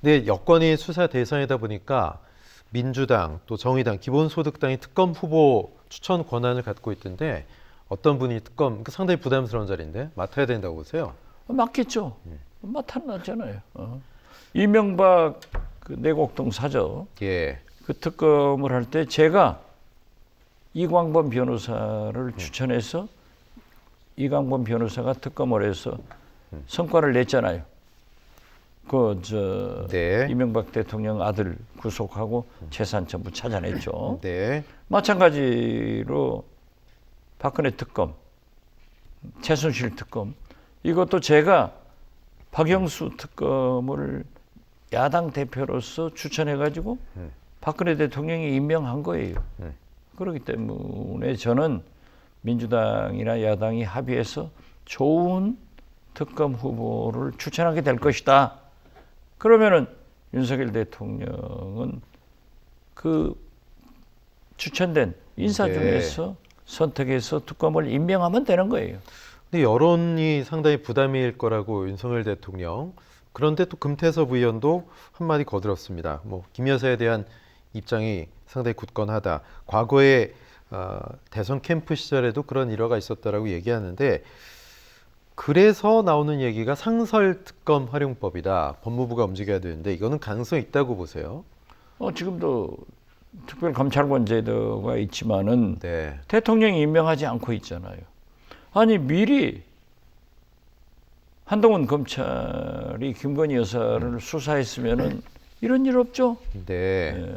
근데 여권이 수사 대상이다 보니까 민주당 또 정의당, 기본소득당이 특검 후보 추천 권한을 갖고 있던데 어떤 분이 특검 상당히 부담스러운 자리인데 맡아야 된다고 보세요? 맞겠죠. 맡아놨잖아요. 이명박 그 내곡동 사저 예. 그 특검을 할 때 제가 이광범 변호사를 추천해서 이광범 변호사가 특검을 해서 성과를 냈잖아요. 네. 이명박 대통령 아들 구속하고 재산 전부 찾아냈죠. 네. 마찬가지로 박근혜 특검, 최순실 특검, 이것도 제가 박영수 특검을 야당 대표로서 추천해가지고 박근혜 대통령이 임명한 거예요. 그렇기 때문에 저는 민주당이나 야당이 합의해서 좋은 특검 후보를 추천하게 될 것이다. 그러면은 윤석열 대통령은 그 추천된 인사 네. 중에서 선택해서 특검을 임명하면 되는 거예요. 근데 여론이 상당히 부담일 거라고 윤석열 대통령. 그런데 또 금태섭 의원도 한마디 거들었습니다. 뭐 김 여사에 대한 입장이 상당히 굳건하다. 과거에 대선 캠프 시절에도 그런 일화가 있었다라고 얘기하는데 그래서 나오는 얘기가 상설특검 활용법이다. 법무부가 움직여야 되는데 이거는 가능성이 있다고 보세요? 지금도 특별감찰관 제도가 있지만은 네. 대통령이 임명하지 않고 있잖아요. 아니 미리 한동훈 검찰이 김건희 여사를 수사했으면은 이런 일 없죠. 네.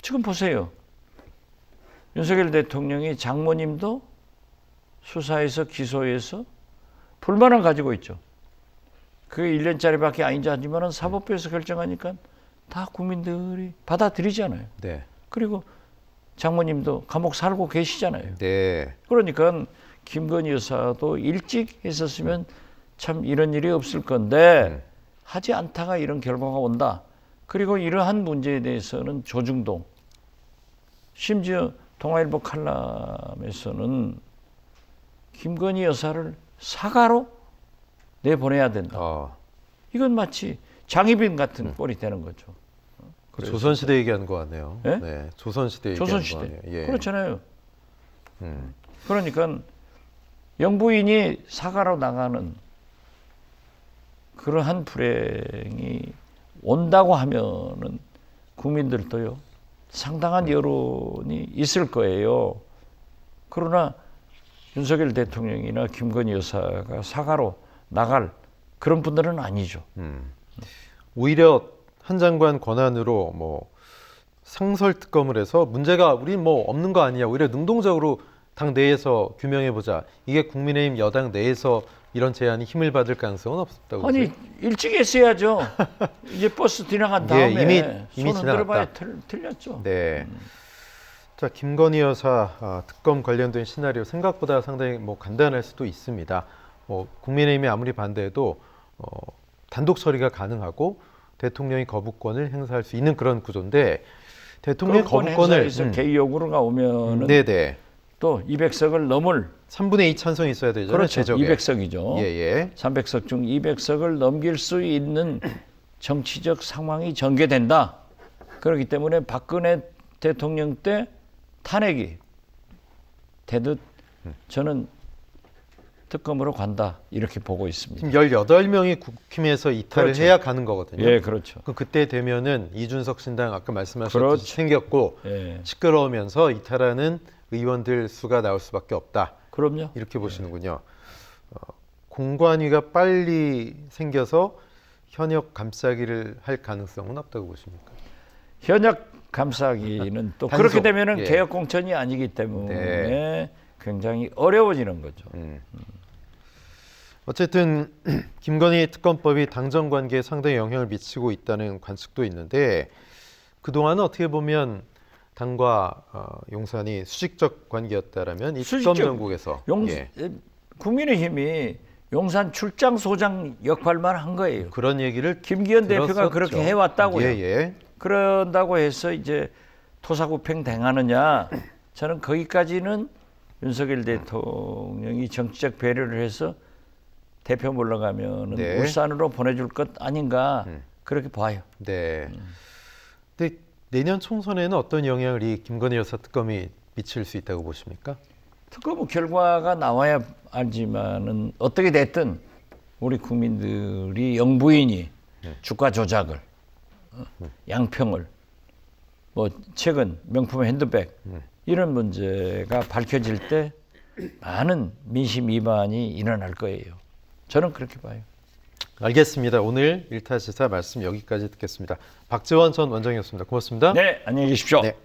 지금 보세요. 윤석열 대통령이 장모님도 수사해서 기소해서 불만을 가지고 있죠. 그게 1년짜리밖에 아니지 하지만은 사법부에서 결정하니까 다 국민들이 받아들이잖아요. 네. 그리고 장모님도 감옥 살고 계시잖아요. 네. 그러니까 김건희 여사도 일찍 했었으면 참 이런 일이 없을 건데 하지 않다가 이런 결과가 온다. 그리고 이러한 문제에 대해서는 조중동, 심지어 동아일보 칼럼에서는 김건희 여사를 사과로 내보내야 된다. 이건 마치 장희빈 같은 꼴이 되는 거죠. 조선시대 얘기하는 거 같네요. 예? 네, 조선시대 얘기하는 거 조선시대. 같네요. 예. 그렇잖아요. 그러니까 영부인이 사과로 나가는 그러한 불행이 온다고 하면은 국민들도요 상당한 여론이 있을 거예요. 그러나 윤석열 대통령이나 김건희 여사가 사과로 나갈 그런 분들은 아니죠. 오히려 한 장관 권한으로 뭐 상설 특검을 해서 문제가 우리 뭐 없는 거 아니야. 오히려 능동적으로 당 내에서 규명해 보자. 이게 국민의힘 여당 내에서 이런 제안이 힘을 받을 가능성은 없다고 아니 보세요? 일찍 했어야죠. 이제 버스 지나간 다음에 이미 손 흔들어봐야 지나갔다. 틀렸죠. 네. 자, 김건희 여사 특검 관련된 시나리오 생각보다 상당히 뭐 간단할 수도 있습니다. 국민의힘이 아무리 반대해도 단독 처리가 가능하고 대통령이 거부권을 행사할 수 있는 그런 구조인데 대통령의 거부권을 개의 요구가 오면은 네네. 또 200석을 넘을 3분의 2 찬성이 있어야 되잖아요. 그렇죠. 제적에. 200석이죠. 예. 300석 중 200석을 넘길 수 있는 정치적 상황이 전개된다. 그렇기 때문에 박근혜 대통령 때 탄핵이 되듯 저는 특검으로 간다 이렇게 보고 있습니다. 지금 18명이 국힘에서 이탈을 그렇죠. 해야 가는 거거든요. 예, 그렇죠. 그때 되면은 이준석 신당 아까 말씀하셨듯이 그렇죠. 생겼고 예. 시끄러우면서 이탈하는 의원들 수가 나올 수밖에 없다. 그럼요. 이렇게 보시는군요. 공관위가 빨리 생겨서 현역 감싸기를 할 가능성은 없다고 보십니까? 현역 감싸기는 또 단속. 그렇게 되면은 예. 개혁 공천이 아니기 때문에 네. 굉장히 어려워지는 거죠. 어쨌든 김건희 특검법이 당정 관계에 상당히 영향을 미치고 있다는 관측도 있는데 그동안은 어떻게 보면 당과 용산이 수직적 관계였다라면 이 특검 정국에서 국민의힘이 용산 출장소장 역할만 한 거예요. 그런 얘기를 김기현 들었었죠. 대표가 그렇게 해왔다고요. 예. 그런다고 해서 이제 토사구팽 당하느냐? 저는 거기까지는 윤석열 대통령이 정치적 배려를 해서 대표 물러가면은 네. 울산으로 보내줄 것 아닌가 그렇게 봐요. 네. 근데 내년 총선에는 어떤 영향을 이 김건희 여사 특검이 미칠 수 있다고 보십니까? 특검 결과가 나와야 알지만은 어떻게 됐든 우리 국민들이 영부인이 주가 조작을 양평을 뭐 최근 명품 핸드백 이런 문제가 밝혀질 때 많은 민심 위반이 일어날 거예요. 저는 그렇게 봐요. 알겠습니다. 오늘 일타지사 말씀 여기까지 듣겠습니다. 박지원 전 원장이었습니다. 고맙습니다. 네, 안녕히 계십시오. 네.